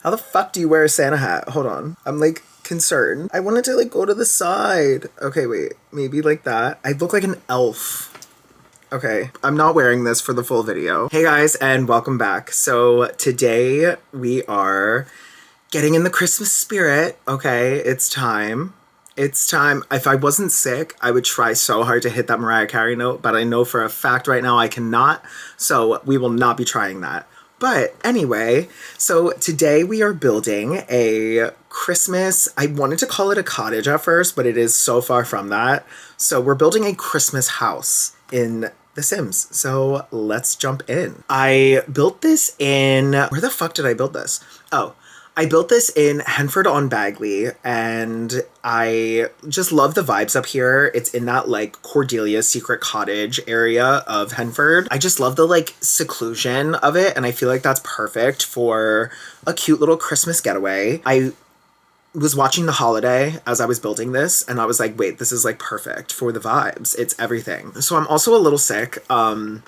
How the fuck do you wear a Santa hat? Hold on. I'm like concerned. I wanted to like go to the side. Okay, wait. Maybe like that. I look like an elf. Okay, I'm not wearing this for the full video. Hey guys, and welcome back. So today we are getting in the Christmas spirit. Okay, it's time. It's time. If I wasn't sick, I would try so hard to hit that Mariah Carey note, but I know for a fact right now I cannot, so we will not be trying that. But anyway, so today we are building a Christmas, I wanted to call it a cottage at first, but it is so far from that. So we're building a Christmas house in The Sims. So let's jump in. I built this in, where the fuck did I build this? Oh, I built this in Henford-on-Bagley, and I just love the vibes up here. It's in that like Cordelia's Secret Cottage area of Henford. I just love the like seclusion of it, and I feel like that's perfect for a cute little Christmas getaway. I was watching The Holiday as I was building this, and I was like, wait, this is like perfect for the vibes. It's everything. So I'm also a little sick. I'm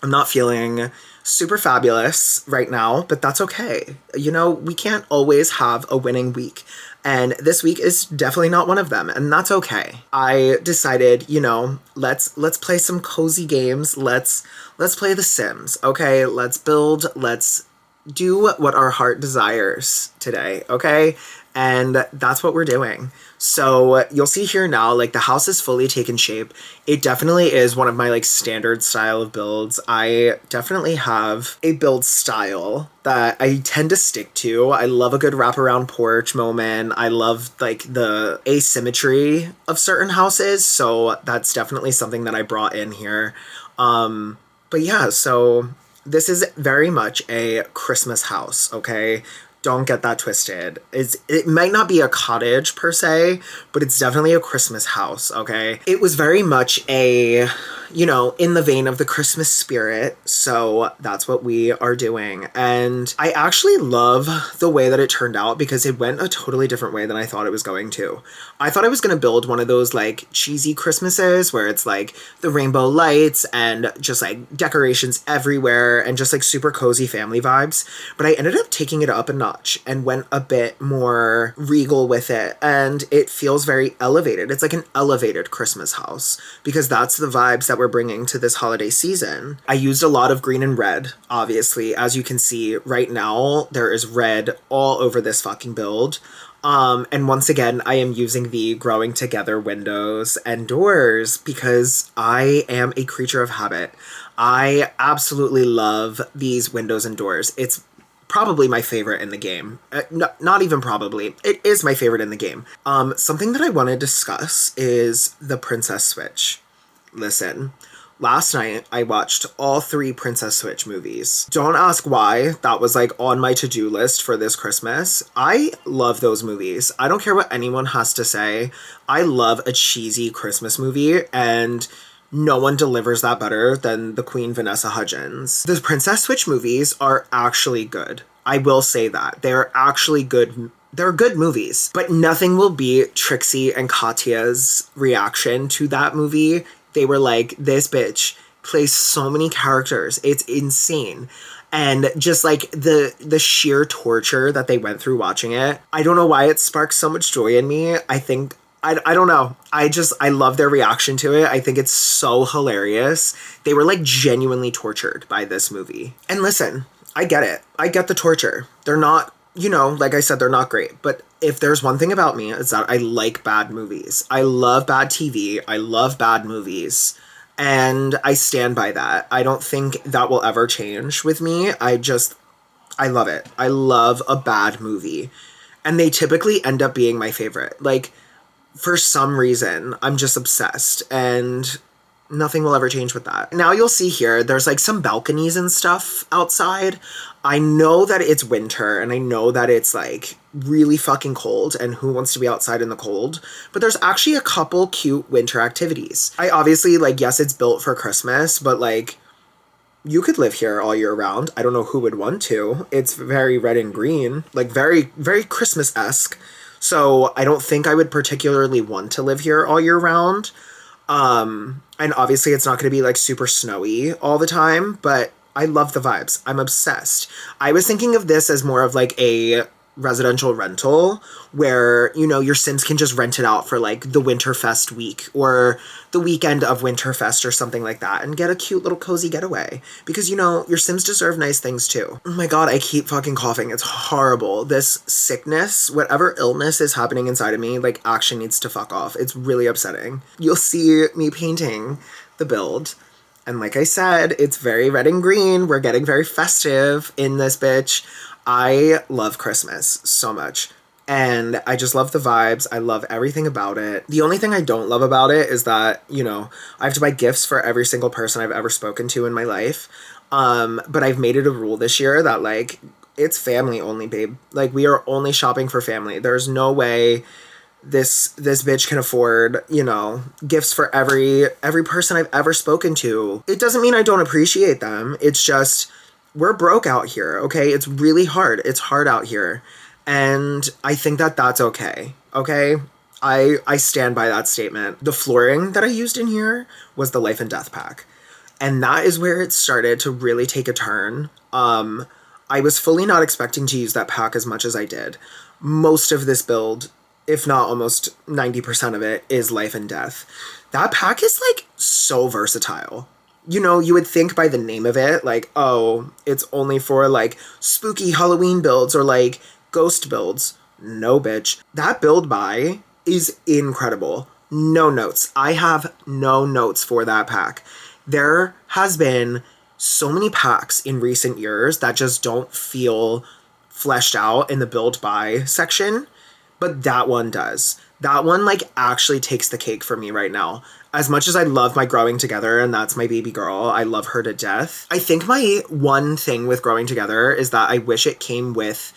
not feeling super fabulous right now, but that's okay. You know, we can't always have a winning week. And this week is definitely not one of them, and that's okay. I decided, you know, let's play some cozy games. Let's play The Sims. Okay, let's build, let's do what our heart desires today, okay? And that's what we're doing. So you'll see here now, like the house is fully taken shape. It definitely is one of my like standard style of builds. I definitely have a build style that I tend to stick to. I love a good wraparound porch moment. I love like the asymmetry of certain houses. So that's definitely something that I brought in here. But yeah, so this is very much a Christmas house, okay? Don't get that twisted. It might not be a cottage per se, but it's definitely a Christmas house, okay? It was very much a, you know, in the vein of the Christmas spirit, so that's what we are doing. And I actually love the way that it turned out because it went a totally different way than I thought it was going to. I thought I was gonna build one of those like cheesy Christmases where it's like the rainbow lights and just like decorations everywhere and just like super cozy family vibes, but I ended up taking it up a notch and went a bit more regal with it, and it feels very elevated. It's like an elevated Christmas house because that's the vibes that we're bringing to this holiday season. I used a lot of green and red, obviously. As you can see right now, there is red all over this fucking build. And once again, I am using the growing together windows and doors because I am a creature of habit. I absolutely love these windows and doors. It's probably my favorite in the game. Not even probably. It is my favorite in the game. Something that I want to discuss is the Princess Switch. Listen, last night I watched all 3 Princess Switch movies. Don't ask why. That was like on my to-do list for this Christmas. I love those movies. I don't care what anyone has to say. I love a cheesy Christmas movie, and no one delivers that better than the Queen Vanessa Hudgens. The Princess Switch movies are actually good. I will say that. They're actually good. They're good movies. But nothing will beat Trixie and Katya's reaction to that movie. They were like, this bitch plays so many characters. It's insane. And just like the sheer torture that they went through watching it. I don't know why it sparks so much joy in me. I don't know. I love their reaction to it. I think it's so hilarious. They were like genuinely tortured by this movie. And listen, I get it. I get the torture. They're not, you know, like I said, they're not great. But if there's one thing about me, it's that I like bad movies. I love bad TV. I love bad movies. And I stand by that. I don't think that will ever change with me. I love it. I love a bad movie. And they typically end up being my favorite. Like, for some reason, I'm just obsessed, and nothing will ever change with that. Now you'll see here, there's like some balconies and stuff outside. I know that it's winter, and I know that it's like really fucking cold, and who wants to be outside in the cold? But there's actually a couple cute winter activities. I obviously, like, yes, it's built for Christmas, but like, you could live here all year round. I don't know who would want to. It's very red and green, like very, very Christmas-esque. So I don't think I would particularly want to live here all year round. And obviously it's not going to be like super snowy all the time, but I love the vibes. I'm obsessed. I was thinking of this as more of like a residential rental where, you know, your Sims can just rent it out for like the Winterfest week or the weekend of Winterfest or something like that and get a cute little cozy getaway. Because, you know, your Sims deserve nice things too. Oh my god, I keep fucking coughing. It's horrible. This sickness, whatever illness is happening inside of me, like actually needs to fuck off. It's really upsetting. You'll see me painting the build. And like I said, it's very red and green. We're getting very festive in this bitch. I love Christmas so much. And I just love the vibes. I love everything about it. The only thing I don't love about it is that, you know, I have to buy gifts for every single person I've ever spoken to in my life. But I've made it a rule this year that, like, it's family only, babe. Like, we are only shopping for family. There's no way this bitch can afford, you know, gifts for every person I've ever spoken to. It doesn't mean I don't appreciate them. It's just, we're broke out here, okay? It's really hard. It's hard out here. And I think that that's okay, okay? I stand by that statement. The flooring that I used in here was the Life and Death pack. And that is where it started to really take a turn. I was fully not expecting to use that pack as much as I did. Most of this build, if not almost 90% of it, is Life and Death. That pack is, like, so versatile. You know, you would think by the name of it, like, oh, it's only for, like, spooky Halloween builds or, like, ghost builds. No, bitch. That build buy is incredible. No notes. I have no notes for that pack. There has been so many packs in recent years that just don't feel fleshed out in the build buy section, but that one does. That one, like, actually takes the cake for me right now. As much as I love my Growing Together, and that's my baby girl, I love her to death. I think my one thing with Growing Together is that I wish it came with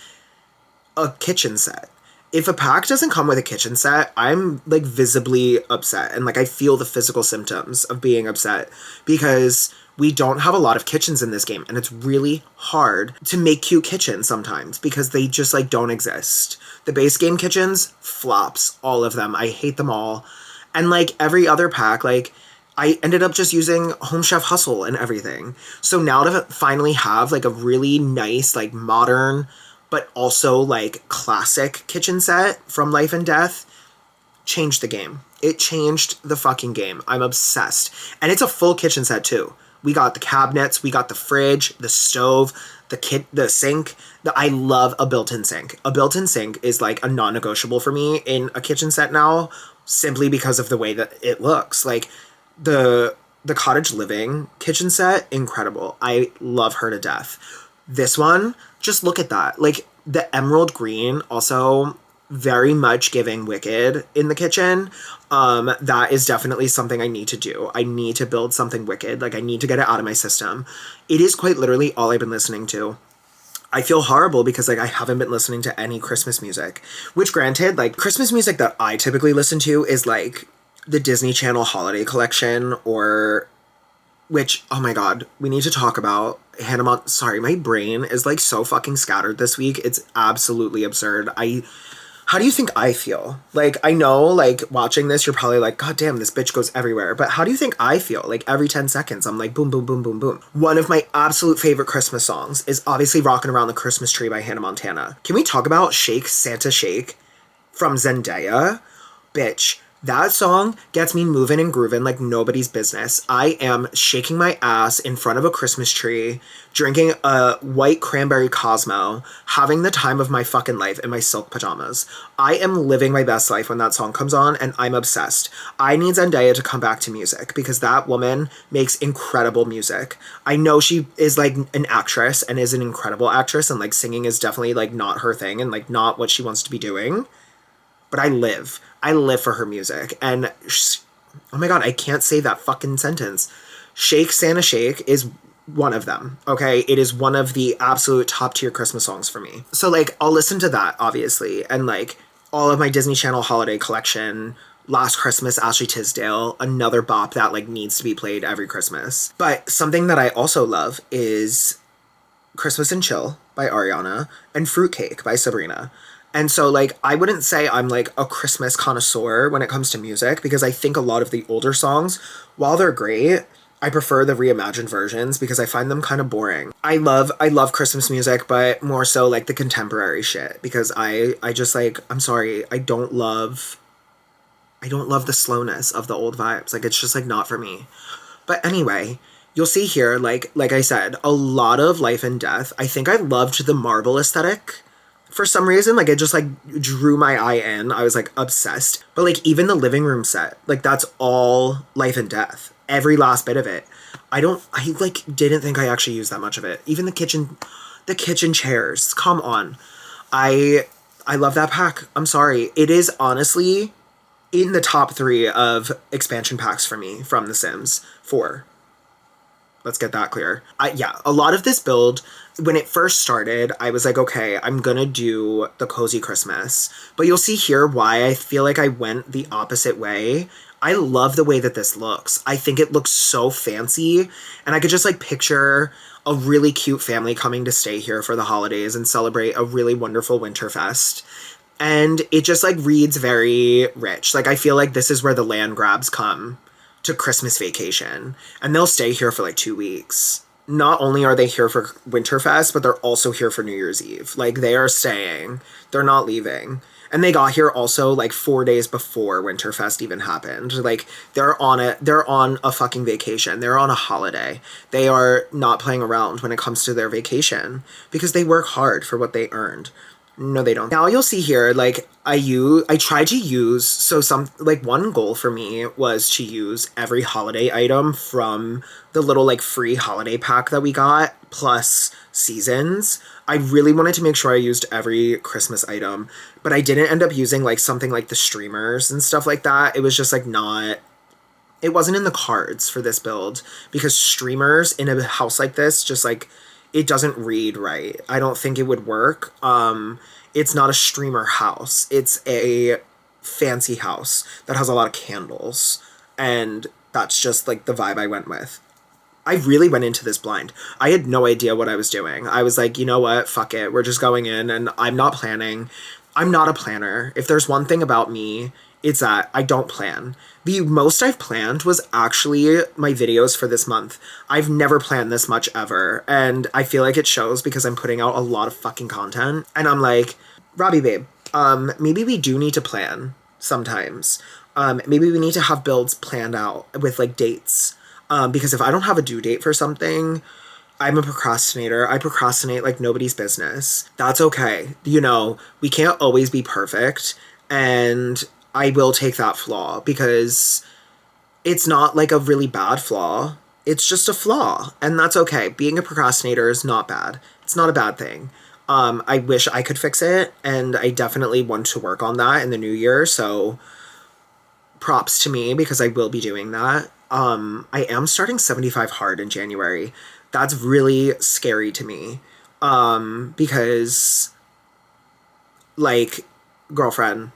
a kitchen set. If a pack doesn't come with a kitchen set, I'm, like, visibly upset. And, like, I feel the physical symptoms of being upset because we don't have a lot of kitchens in this game. And it's really hard to make cute kitchens sometimes because they just, like, don't exist. The base game kitchens, flops, all of them. I hate them all. And, like, every other pack, like, I ended up just using Home Chef Hustle and everything. So now to finally have, like, a really nice, like, modern, but also, like, classic kitchen set from Life and Death changed the game. It changed the fucking game. I'm obsessed. And it's a full kitchen set, too. We got the cabinets, we got the fridge, the stove, the sink. I love a built-in sink. A built-in sink is, like, a non-negotiable for me in a kitchen set now, simply because of the way that it looks. Like, the cottage living kitchen set, incredible. I love her to death. This one, just look at that. Like, the emerald green, also very much giving Wicked in the kitchen. That is definitely something I need to do. I need to build something Wicked. Like, I need to get it out of my system. It is quite literally all I've been listening to. I feel horrible because, like, I haven't been listening to any Christmas music. Which, granted, like, Christmas music that I typically listen to is, like, the Disney Channel Holiday Collection or... Which, oh my god, we need to talk about Hannah sorry, my brain is, like, so fucking scattered this week. It's absolutely absurd. How do you think I feel? Like, I know, like, watching this, you're probably like, god damn, this bitch goes everywhere. But how do you think I feel? Like, every 10 seconds, I'm like, boom, boom, boom, boom, boom. One of my absolute favorite Christmas songs is obviously Rockin' Around the Christmas Tree by Hannah Montana. Can we talk about Shake, Santa Shake from Zendaya? Bitch. That song gets me moving and grooving like nobody's business. I am shaking my ass in front of a Christmas tree, drinking a white cranberry Cosmo, having the time of my fucking life in my silk pajamas. I am living my best life when that song comes on, and I'm obsessed. I need Zendaya to come back to music because that woman makes incredible music. I know she is, like, an actress and is an incredible actress, and, like, singing is definitely, like, not her thing and, like, not what she wants to be doing. But I live for her music. And, oh my god, I can't say that fucking sentence. Shake, Santa Shake is one of them, okay? It is one of the absolute top tier Christmas songs for me. So, like, I'll listen to that, obviously. And, like, all of my Disney Channel Holiday Collection, Last Christmas, Ashley Tisdale, another bop that, like, needs to be played every Christmas. But something that I also love is Christmas and Chill by Ariana and Fruitcake by Sabrina. And so, like, I wouldn't say I'm, like, a Christmas connoisseur when it comes to music because I think a lot of the older songs, while they're great, I prefer the reimagined versions because I find them kind of boring. I love Christmas music, but more so like the contemporary shit because I just like, I'm sorry, I don't love the slowness of the old vibes. Like it's just like not for me. But anyway, you'll see here, like I said, a lot of life and death. I think I loved the marble aesthetic. For some reason, like it just like drew my eye in. I was like obsessed. But like even the living room set, like that's all life and death. Every last bit of it. I like didn't think I actually used that much of it. Even the kitchen chairs. Come on. I love that pack. I'm sorry. It is honestly in the top 3 of expansion packs for me from The Sims 4. Let's get that clear. Yeah, a lot of this build, when it first started, I was like, okay, I'm gonna do the cozy Christmas. But you'll see here why I feel like I went the opposite way. I love the way that this looks. I think it looks so fancy, and I could just like picture a really cute family coming to stay here for the holidays and celebrate a really wonderful Winterfest. And it just like reads very rich. Like I feel like this is where the land grabs come to Christmas vacation, and they'll stay here for like 2 weeks. Not only are they here for Winterfest, but they're also here for New Year's Eve. Like they are staying. They're not leaving. And they got here also like 4 days before Winterfest even happened. Like they're on a fucking vacation. They're on a holiday. They are not playing around when it comes to their vacation because they work hard for what they earned. No, they don't. Now you'll see here, like, I tried to use, so one goal for me was to use every holiday item from the little, like, free holiday pack that we got, plus seasons. I really wanted to make sure I used every Christmas item, but I didn't end up using, like, something like the streamers and stuff like that. It was just, like, it wasn't in the cards for this build, because streamers in a house like this, just, like, it doesn't read right. I don't think it would work. It's not a streamer house. It's a fancy house that has a lot of candles. And that's just like the vibe I went with. I really went into this blind. I had no idea what I was doing. I was like, you know what? Fuck it. We're just going in and I'm not planning. I'm not a planner. If there's one thing about me, it's that I don't plan. The most I've planned was actually my videos for this month. I've never planned this much ever, and I feel like it shows because I'm putting out a lot of fucking content. And I'm like, Robbie babe, maybe we do need to plan sometimes. Maybe we need to have builds planned out with like dates. Because if I don't have a due date for something, I'm a procrastinator. I procrastinate like nobody's business. That's okay. You know, we can't always be perfect, and I will take that flaw because it's not like a really bad flaw. It's just a flaw, and that's okay. Being a procrastinator is not bad. It's not a bad thing. I wish I could fix it, and I definitely want to work on that in the new year, so props to me because I will be doing that. I am starting 75 hard in January. That's really scary to me, because, like, girlfriend,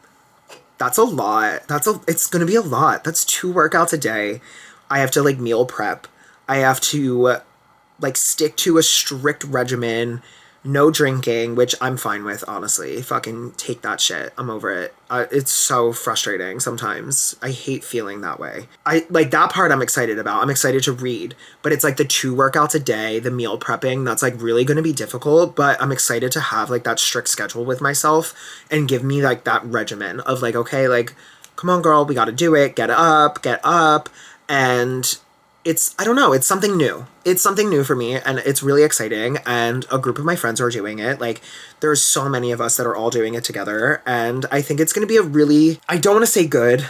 that's a lot. It's gonna be a lot. That's 2 workouts a day. I have to, like, meal prep. I have to, like, stick to a strict regimen. No drinking, which I'm fine with, honestly. Fucking take that shit. I'm over it. It's so frustrating sometimes. I hate feeling that way. Like, that part I'm excited about. I'm excited to read. But it's, like, the 2 workouts a day, the meal prepping, that's, like, really gonna be difficult. But I'm excited to have, like, that strict schedule with myself and give me, like, that regimen of, like, okay, like, come on, girl, we gotta do it. Get up. And I don't know, it's something new. It's something new for me, and it's really exciting, and a group of my friends are doing it. Like, there's so many of us that are all doing it together, and I think it's gonna be a really, I don't want to say good,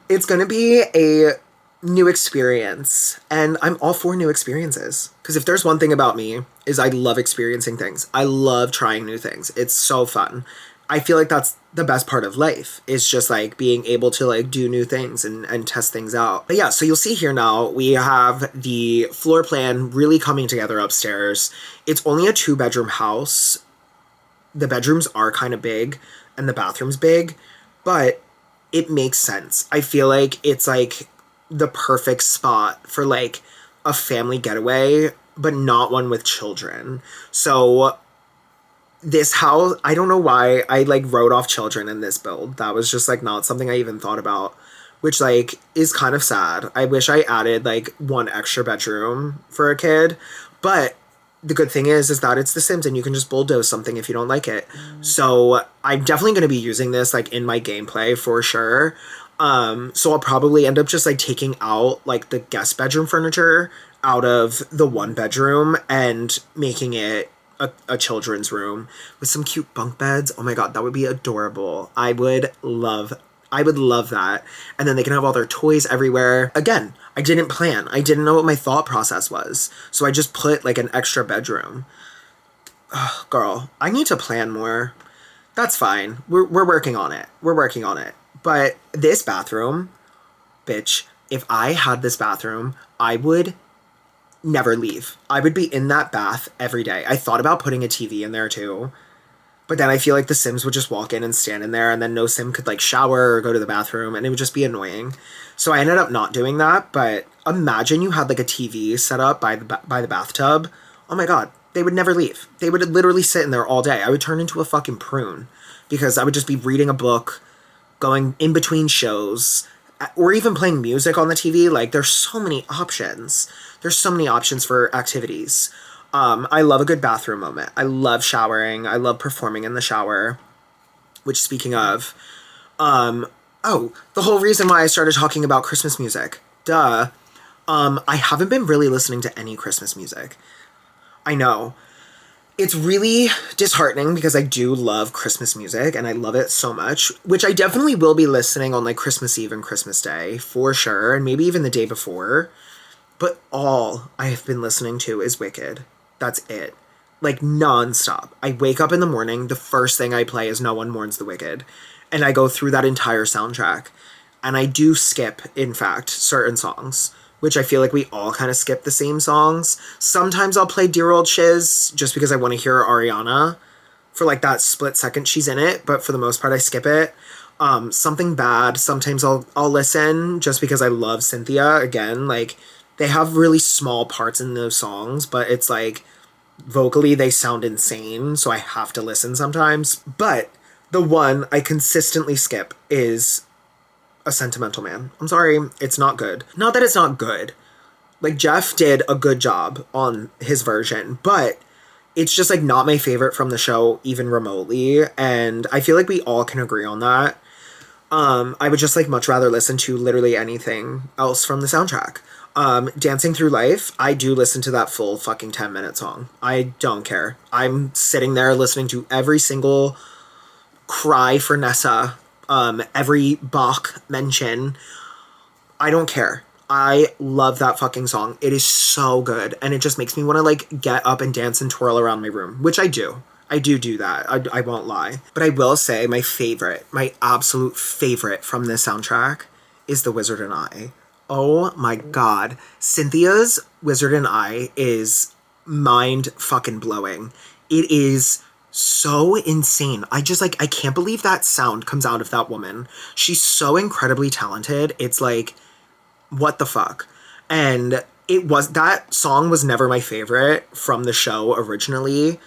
it's gonna be a new experience, and I'm all for new experiences. Because if there's one thing about me, is I love experiencing things. I love trying new things. It's so fun. I feel like that's the best part of life, is just like being able to like do new things and test things out. But yeah, so you'll see here now, we have the floor plan really coming together upstairs. It's only a 2-bedroom house. The bedrooms are kind of big and the bathroom's big, but it makes sense. I feel like it's like the perfect spot for like a family getaway, but not one with children. So this house, I don't know why I like wrote off children in this build. That was just like not something I even thought about which like is kind of sad. I wish I added like one extra bedroom for a kid, but the good thing is that it's The Sims and you can just bulldoze something if you don't like it. So I'm definitely going to be using this like in my gameplay for sure. So I'll probably end up just like taking out like the guest bedroom furniture out of the one bedroom and making it a children's room with some cute bunk beds. Oh my god, that would be adorable. I would love that. And then they can have all their toys everywhere. Again, I didn't plan. I didn't know what my thought process was. So I just put like an extra bedroom. Ugh, girl, I need to plan more. That's fine. We're working on it. We're working on it. But this bathroom, bitch, if I had this bathroom, I would never leave. I would be in that bath every day. I thought about putting a TV in there too. But then I feel like the Sims would just walk in and stand in there and then no Sim could like shower or go to the bathroom and it would just be annoying. So I ended up not doing that, but imagine you had like a TV set up by the bathtub. Oh my god, they would never leave. They would literally sit in there all day. I would turn into a fucking prune because I would just be reading a book, going in between shows, or even playing music on the TV. Like there's so many options. There's so many options for activities. I love a good bathroom moment. I love showering. I love performing in the shower. Which, speaking of, the whole reason why I started talking about Christmas music. Duh. I haven't been really listening to any Christmas music. I know. It's really disheartening because I do love Christmas music and I love it so much, which I definitely will be listening on like Christmas Eve and Christmas Day for sure, and maybe even the day before. But all I have been listening to is Wicked. That's it. Like, nonstop. I wake up in the morning, the first thing I play is No One Mourns the Wicked. And I go through that entire soundtrack. And I do skip, in fact, certain songs, which I feel like we all kind of skip the same songs. Sometimes I'll play Dear Old Shiz just because I want to hear Ariana for like that split second she's in it. But for the most part, I skip it. Something Bad, sometimes I'll listen just because I love Cynthia. Again, like, they have really small parts in those songs, but it's like vocally they sound insane, so I have to listen sometimes. But the one I consistently skip is A Sentimental Man. I'm sorry, it's not good. Not that it's not good. Like, Jeff did a good job on his version, but it's just like not my favorite from the show, even remotely, and I feel like we all can agree on that. I would just like much rather listen to literally anything else from the soundtrack. Dancing Through Life, I do listen to that full fucking 10-minute song. I don't care. I'm sitting there listening to every single cry for Nessa, every Bach mention. I don't care. I love that fucking song. It is so good, and it just makes me want to like get up and dance and twirl around my room, which I do. I do that. I won't lie. But I will say my favorite, my absolute favorite from this soundtrack is The Wizard and I. Oh my god. Cynthia's Wizard and I is mind fucking blowing. It is so insane. I just like, I can't believe that sound comes out of that woman. She's so incredibly talented. It's like, what the fuck? And that song was never my favorite from the show originally.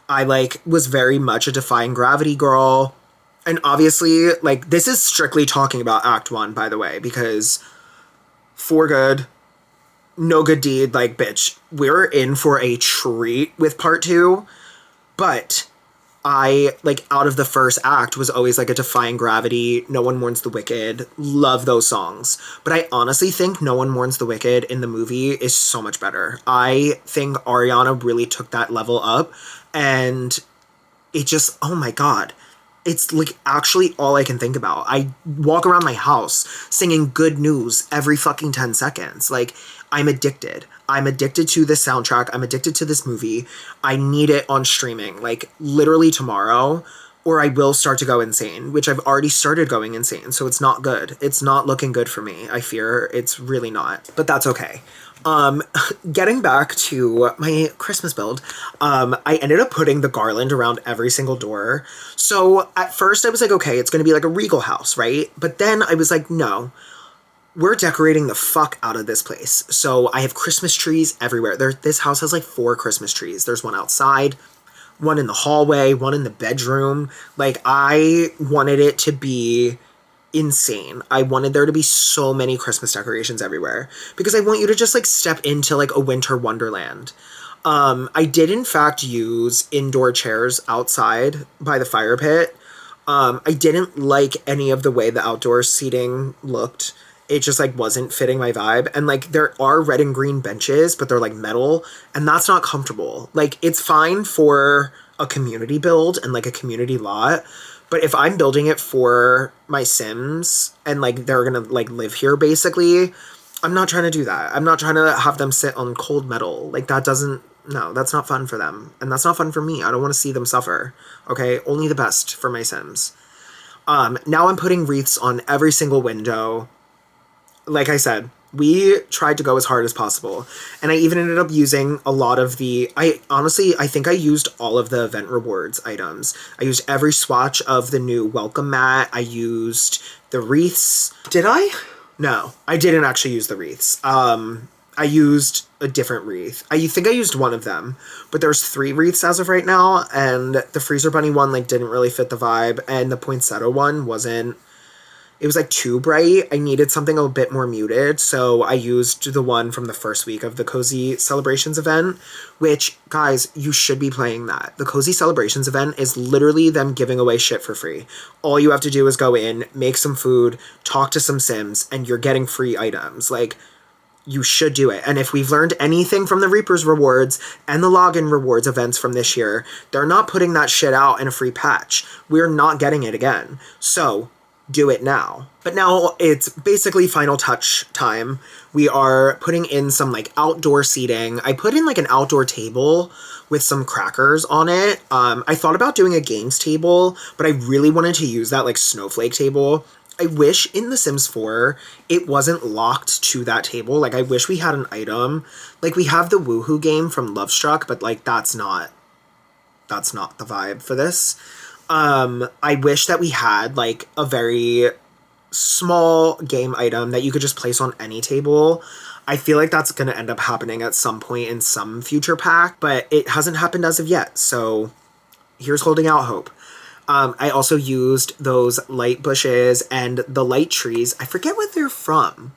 I like was very much a Defying Gravity girl. And obviously, like, this is strictly talking about Act 1, by the way, because For Good, No Good Deed, like, bitch, we're in for a treat with part 2. But I, like, out of the first act was always, like, a Defying Gravity, No One Mourns the Wicked. Love those songs. But I honestly think No One Mourns the Wicked in the movie is so much better. I think Ariana really took that level up. And it just, oh my god. It's like actually all I can think about. I walk around my house singing Good News every fucking 10 seconds. Like, I'm addicted. I'm addicted to this soundtrack. I'm addicted to this movie. I need it on streaming, like, literally tomorrow, or I will start to go insane, which I've already started going insane, so it's not good. It's not looking good for me, I fear. It's really not. But that's okay. Getting back to my Christmas build, I ended up putting the garland around every single door. So at first I was like, okay, it's going to be like a regal house, right? But then I was like, no, we're decorating the fuck out of this place. So I have Christmas trees everywhere. This house has like 4 Christmas trees. There's one outside, one in the hallway, one in the bedroom. Like, I wanted it to be insane. I wanted there to be so many Christmas decorations everywhere because I want you to just like step into like a winter wonderland. I did in fact use indoor chairs outside by the fire pit. I didn't like any of the way the outdoor seating looked. It just like wasn't fitting my vibe. And like there are red and green benches, but they're like metal, and that's not comfortable. Like it's fine for a community build and like a community lot, but if I'm building it for my Sims and like they're gonna like live here basically, I'm not trying to do that. I'm not trying to have them sit on cold metal. Like that doesn't, no, that's not fun for them. And that's not fun for me. I don't want to see them suffer. Okay? Only the best for my Sims. Now I'm putting wreaths on every single window. Like I said, we tried to go as hard as possible. And I even ended up using a lot of I think I used all of the event rewards items. I used every swatch of the new welcome mat. I used the wreaths. Did I? No, I didn't actually use the wreaths. I used a different wreath. I think I used one of them, but there's 3 wreaths as of right now, and the Freezer Bunny one like didn't really fit the vibe, and the poinsettia one wasn't, it was like too bright. I needed something a bit more muted, so I used the one from the first week of the Cozy Celebrations event, which, guys, you should be playing that. The Cozy Celebrations event is literally them giving away shit for free. All you have to do is go in, make some food, talk to some Sims, and you're getting free items. Like, you should do it. And if we've learned anything from the Reaper's Rewards and the Login Rewards events from this year, they're not putting that shit out in a free patch. We're not getting it again. So, do it now. But now it's basically final touch time. We are putting in some like outdoor seating. I put in like an outdoor table with some crackers on it. I thought about doing a games table, but I really wanted to use that like snowflake table. I wish in The Sims 4 it wasn't locked to that table. Like I wish we had an item. Like we have the Woohoo game from Lovestruck, but like that's not the vibe for this. I wish that we had like a very small game item that you could just place on any table. I feel like that's going to end up happening at some point in some future pack, but it hasn't happened as of yet. So here's holding out hope. I also used those light bushes and the light trees. I forget what they're from.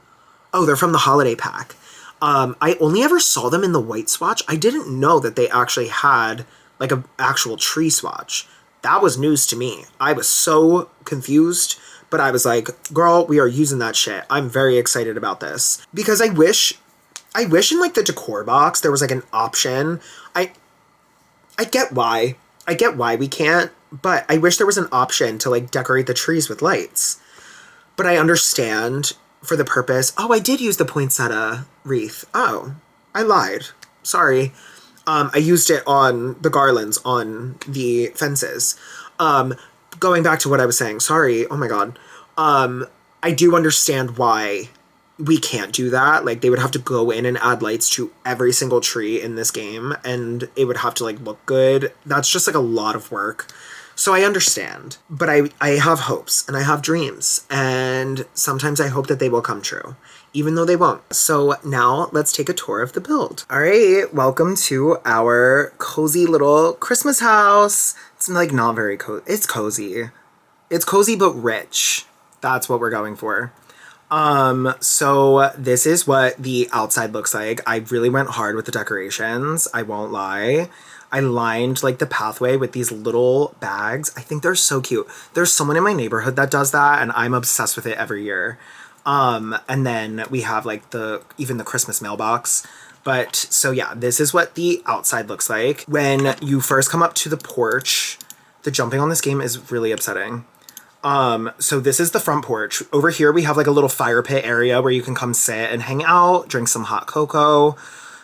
Oh, they're from the holiday pack. I only ever saw them in the white swatch. I didn't know that they actually had like an actual tree swatch. That was news to me. I was so confused, but I was like, girl, we are using that shit. I'm very excited about this. Because I wish in like the decor box there was like an option. I get why. I get why we can't, but I wish there was an option to like decorate the trees with lights. But I understand for the purpose. Oh, I did use the poinsettia wreath. Oh, I lied. Sorry. I used it on the garlands on the fences. Going back to what I was saying, sorry, oh my god. I do understand why we can't do that. Like, they would have to go in and add lights to every single tree in this game, and it would have to, like, look good. That's just, like, a lot of work. So I understand. But I have hopes, and I have dreams, and sometimes I hope that they will come true, even though they won't. So now let's take a tour of the build. All right, welcome to our cozy little Christmas house. It's like not very cozy. It's cozy. It's cozy but rich. That's what we're going for. So this is what the outside looks like. I really went hard with the decorations. I won't lie. I lined like the pathway with these little bags. I think they're so cute. There's someone in my neighborhood that does that, and I'm obsessed with it every year. And then we have like even the Christmas mailbox. But so yeah, this is what the outside looks like. When you first come up to the porch, the jumping on this game is really upsetting. So this is the front porch. Over here we have like a little fire pit area where you can come sit and hang out, drink some hot cocoa,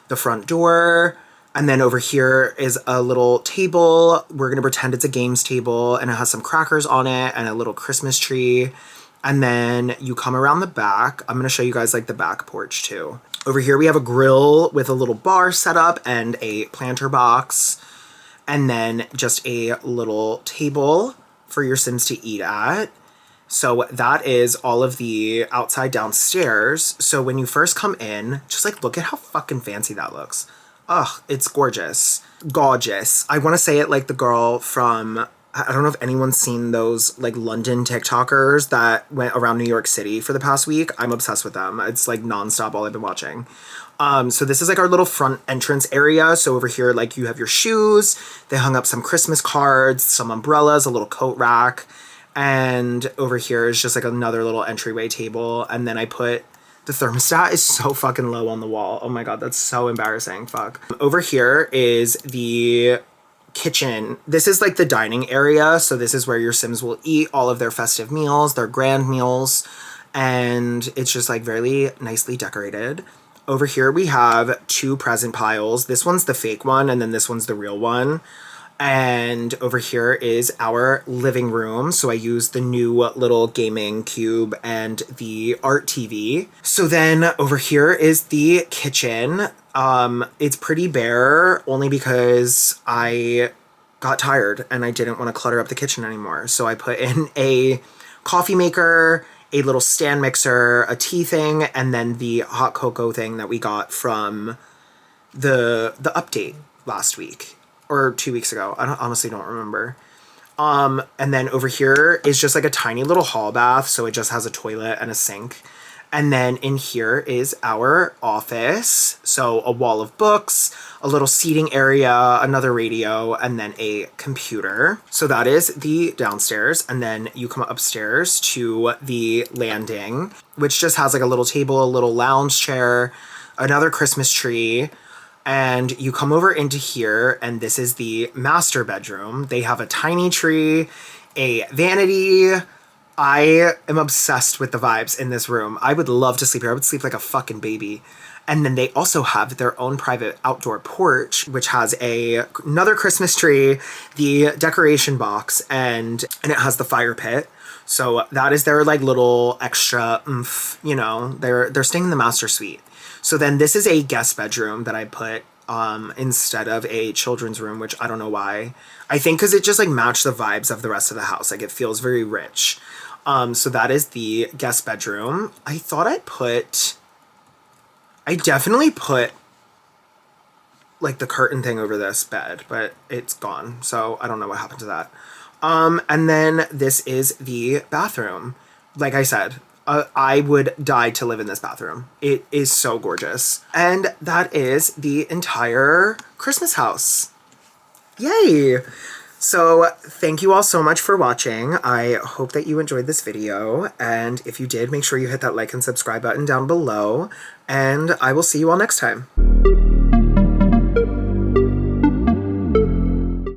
the front door. And then over here is a little table. We're going to pretend it's a games table, and it has some crackers on it and a little Christmas tree. And then you come around the back. I'm going to show you guys like the back porch too. Over here we have a grill with a little bar set up and a planter box. And then just a little table for your Sims to eat at. So that is all of the outside downstairs. So when you first come in, just like look at how fucking fancy that looks. Ugh, it's gorgeous. Gorgeous. I want to say it like the girl from I don't know if anyone's seen those like London TikTokers that went around New York City for the past week. I'm obsessed with them. It's like nonstop all I've been watching. So this is like our little front entrance area. So over here, like you have your shoes. They hung up some Christmas cards, some umbrellas, a little coat rack. And over here is just like another little entryway table. And then I put, the thermostat is so fucking low on the wall. Oh my God, that's so embarrassing. Fuck. Over here is the kitchen. This is like the dining area. So this is where your Sims will eat all of their festive meals, their grand meals. And it's just like very nicely decorated. Over here we have 2 present piles. This one's the fake one and then this one's the real one. And over here is our living room. So I use the new little gaming cube and the art TV. So then over here is the kitchen. It's pretty bare only because I got tired and I didn't want to clutter up the kitchen anymore. So I put in a coffee maker, a little stand mixer, a tea thing, and then the hot cocoa thing that we got from the update last week. Or 2 weeks ago. I honestly don't remember. And then over here is just like a tiny little hall bath. So it just has a toilet and a sink. And then in here is our office. So a wall of books, a little seating area, another radio, and then a computer. So that is the downstairs. And then you come upstairs to the landing, which just has like a little table, a little lounge chair, another Christmas tree. And you come over into here, and this is the master bedroom. They have a tiny tree, a vanity. I am obsessed with the vibes in this room. I would love to sleep here. I would sleep like a fucking baby. And then they also have their own private outdoor porch, which has another Christmas tree, the decoration box, and it has the fire pit. So that is their like little extra oomph, you know, they're staying in the master suite. So then this is a guest bedroom that I put instead of a children's room, which I don't know why. I think because it just like matched the vibes of the rest of the house. Like it feels very rich. So that is the guest bedroom. I definitely put like the curtain thing over this bed, but it's gone. So I don't know what happened to that. And then this is the bathroom. Like I said, I would die to live in this bathroom. It is so gorgeous. And that is the entire Christmas house. Yay! So thank you all so much for watching. I hope that you enjoyed this video. And if you did, make sure you hit that like and subscribe button down below. And I will see you all next time.